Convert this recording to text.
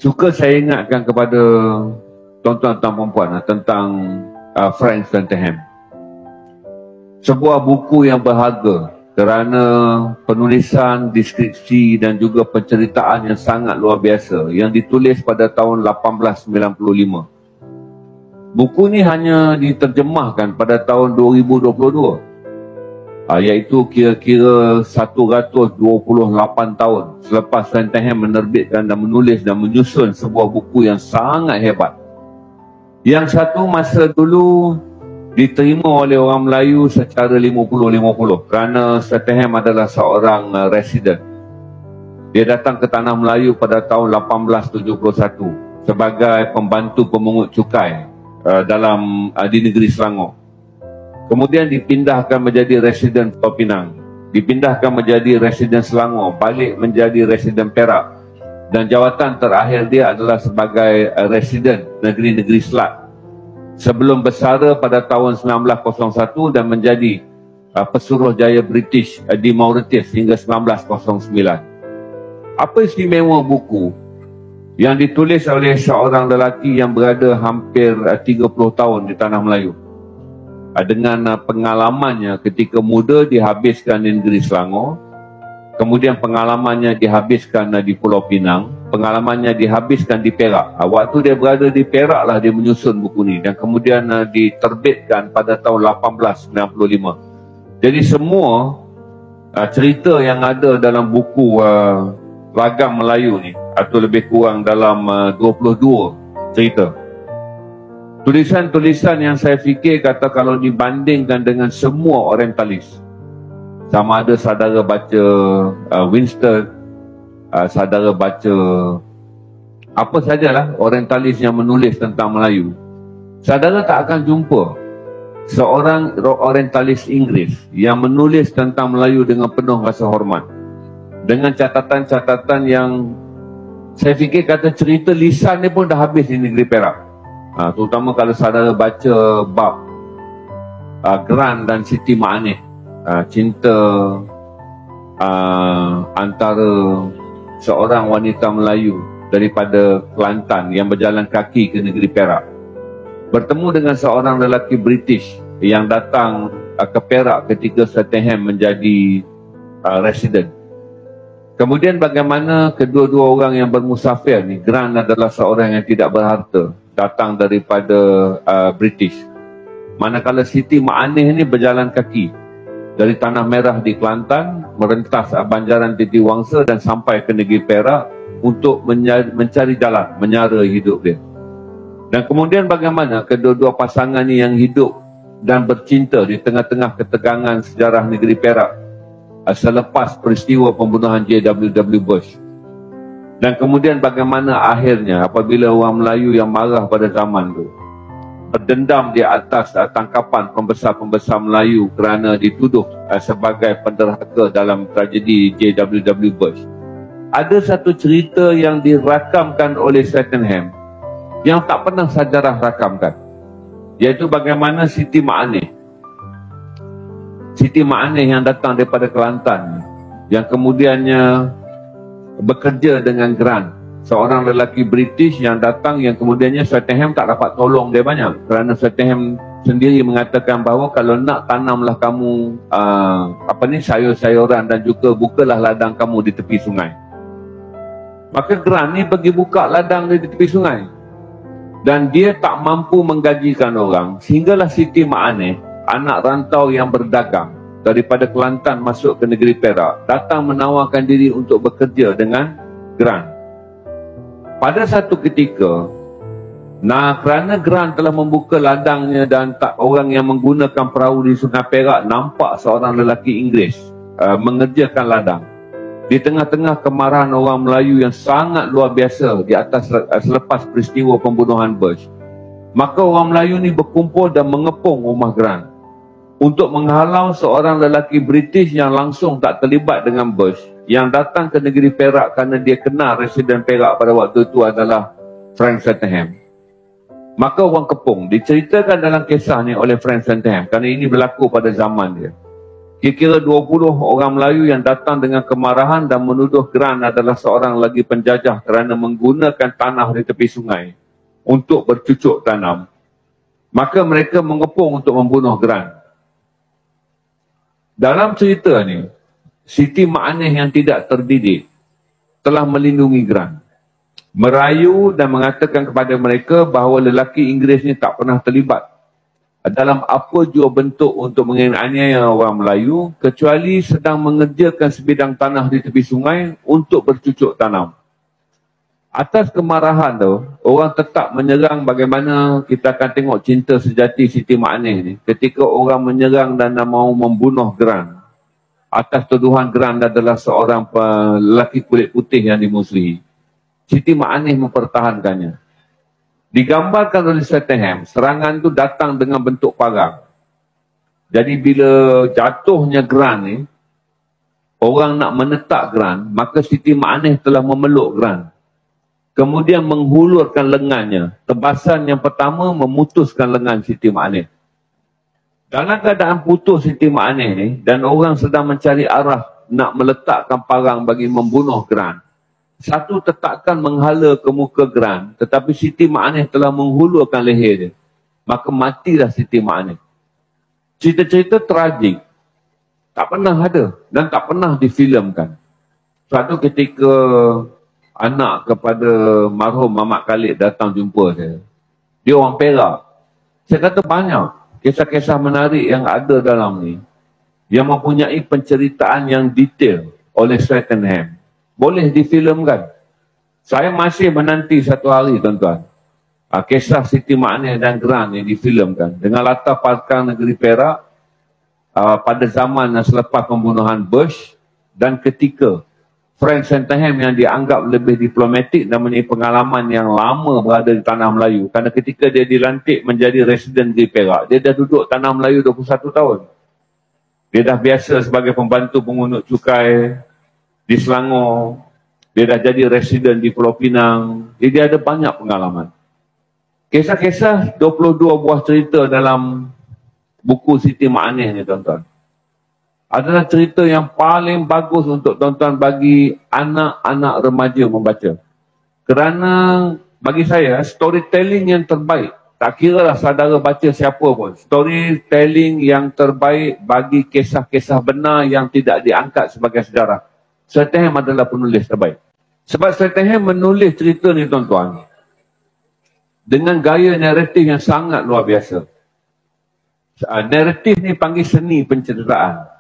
suka saya ingatkan kepada tuan-tuan dan puan tentang Frank Santaham. Sebuah buku yang berharga kerana penulisan, deskripsi dan juga penceritaan yang sangat luar biasa yang ditulis pada tahun 1895. Buku ni hanya diterjemahkan pada tahun 2022, iaitu kira-kira 128 tahun selepas Santaham menerbitkan dan menulis dan menyusun sebuah buku yang sangat hebat. Yang satu masa dulu diterima oleh orang Melayu secara 50-50 kerana Santaham adalah seorang resident. Dia datang ke tanah Melayu pada tahun 1871 sebagai pembantu pemungut cukai di negeri Selangor. Kemudian dipindahkan menjadi residen Pulau Pinang, dipindahkan menjadi residen Selangor, balik menjadi residen Perak, dan jawatan terakhir dia adalah sebagai residen negeri-negeri Selat sebelum bersara pada tahun 1901 dan menjadi Pesuruhjaya British di Mauritius hingga 1909. Apa istimewa buku yang ditulis oleh seorang lelaki yang berada hampir 30 tahun di tanah Melayu, dengan pengalamannya ketika muda dihabiskan di negeri Selangor, kemudian pengalamannya dihabiskan di Pulau Pinang, pengalamannya dihabiskan di Perak. Waktu dia berada di Perak lah dia menyusun buku ni dan kemudian diterbitkan pada tahun 1895. Jadi semua cerita yang ada dalam buku Ragam Melayu ni, atau lebih kurang dalam 22 cerita. Tulisan-tulisan yang saya fikir kata kalau dibandingkan dengan semua orientalis, sama ada saudara baca Winston, saudara baca apa sajalah orientalis yang menulis tentang Melayu, saudara tak akan jumpa seorang orientalis Inggeris yang menulis tentang Melayu dengan penuh rasa hormat, dengan catatan-catatan yang saya fikir kata cerita lisan ni pun dah habis di negeri Perak. Terutama kalau saudara baca bab Gran dan Siti Ma'aneh, cinta antara seorang wanita Melayu daripada Kelantan yang berjalan kaki ke negeri Perak, bertemu dengan seorang lelaki British yang datang ke Perak ketika Santaham menjadi resident. Kemudian bagaimana kedua-dua orang yang bermusafir ni, Grant adalah seorang yang tidak berharta, datang daripada British, manakala Siti Ma'aneh ni berjalan kaki dari Tanah Merah di Kelantan, merentas banjaran Titi Wangsa dan sampai ke negeri Perak untuk mencari jalan, menyara hidup dia. Dan kemudian bagaimana kedua-dua pasangan ni yang hidup dan bercinta di tengah-tengah ketegangan sejarah negeri Perak selepas peristiwa pembunuhan J.W.W. Bush. Dan kemudian bagaimana akhirnya apabila orang Melayu yang marah pada zaman itu berdendam di atas tangkapan pembesar-pembesar Melayu kerana dituduh sebagai penderhaka dalam tragedi J.W.W. Bush. Ada satu cerita yang dirakamkan oleh Santaham yang tak pernah sejarah rakamkan, iaitu bagaimana Siti Ma'aneh yang datang daripada Kelantan, yang kemudiannya bekerja dengan Grant, seorang lelaki British yang datang, yang kemudiannya Santaham tak dapat tolong dia banyak kerana Santaham sendiri mengatakan bahawa kalau nak tanamlah kamu sayur-sayuran dan juga bukalah ladang kamu di tepi sungai. Maka Grant ni pergi buka ladang di tepi sungai dan dia tak mampu menggajikan orang, sehinggalah Siti Ma'aneh, anak rantau yang berdagang daripada Kelantan masuk ke negeri Perak, datang menawarkan diri untuk bekerja dengan Grant. Pada satu ketika, kerana Grant telah membuka ladangnya dan tak orang yang menggunakan perahu di Sungai Perak nampak seorang lelaki Inggeris mengerjakan ladang di tengah-tengah kemarahan orang Melayu yang sangat luar biasa di atas selepas peristiwa pembunuhan Bush, maka orang Melayu ni berkumpul dan mengepung rumah Grant untuk menghalau seorang lelaki British yang langsung tak terlibat dengan Bush, yang datang ke negeri Perak kerana dia kenal residen Perak pada waktu itu adalah Frank Santaham. Maka orang kepung, diceritakan dalam kisah ni oleh Frank Santaham kerana ini berlaku pada zaman dia. Kira-kira 20 orang Melayu yang datang dengan kemarahan dan menuduh Grant adalah seorang lagi penjajah kerana menggunakan tanah di tepi sungai untuk bercucuk tanam. Maka mereka mengepung untuk membunuh Grant. Dalam cerita ni, Siti Ma'aneh yang tidak terdidik telah melindungi Grant, merayu dan mengatakan kepada mereka bahawa lelaki Inggeris ni tak pernah terlibat dalam apa jua bentuk untuk menganiaya orang Melayu kecuali sedang mengerjakan sebidang tanah di tepi sungai untuk bercucuk tanam. Atas kemarahan tu, orang tetap menyerang. Bagaimana kita akan tengok cinta sejati Siti Ma'aneh ni ketika orang menyerang dan mahu membunuh Grant atas tuduhan Grant adalah seorang lelaki kulit putih yang dimusuhi. Siti Ma'aneh mempertahankannya. Digambarkan oleh Swettenham, serangan itu datang dengan bentuk parang. Jadi bila jatuhnya Grant ni, orang nak menetak Grant, maka Siti Ma'aneh telah memeluk Grant. Kemudian menghulurkan lengannya. Tebasan yang pertama memutuskan lengan Siti Ma'aneh. Dalam keadaan putus Siti Ma'aneh ni, dan orang sedang mencari arah nak meletakkan parang bagi membunuh Grant, satu tetakan menghala ke muka Grant, tetapi Siti Ma'aneh telah menghulurkan leher dia. Maka matilah Siti Ma'aneh. Cerita-cerita tragik tak pernah ada dan tak pernah difilmkan. Suatu ketika anak kepada marhum Mamat Khalid datang jumpa saya. Dia orang Perak. Saya kata banyak kisah-kisah menarik yang ada dalam ni yang mempunyai penceritaan yang detail oleh Swettenham. Boleh difilmkan. Saya masih menanti satu hari, tuan-tuan. Kisah Siti Ma'aneh dan Grant yang difilmkan. Dengan latar belakang negeri Perak pada zaman selepas pembunuhan Bush dan ketika Frank Swettenham yang dianggap lebih diplomatik dan mempunyai pengalaman yang lama berada di Tanah Melayu. Kerana ketika dia dilantik menjadi residen di Perak, dia dah duduk Tanah Melayu 21 tahun. Dia dah biasa sebagai pembantu pengunut cukai di Selangor, dia dah jadi residen di Pulau Pinang, dia ada banyak pengalaman. Kisah-kisah 22 buah cerita dalam buku Siti Ma'aneh ni, tuan-tuan, adalah cerita yang paling bagus untuk tuan-tuan bagi anak-anak remaja membaca. Kerana bagi saya, storytelling yang terbaik, tak kira lah saudara baca siapa pun, storytelling yang terbaik bagi kisah-kisah benar yang tidak diangkat sebagai sejarah, Swettenham adalah penulis terbaik. Sebab Swettenham menulis cerita ni, tuan-tuan, dengan gaya naratif yang sangat luar biasa. Naratif ni panggil seni penceritaan.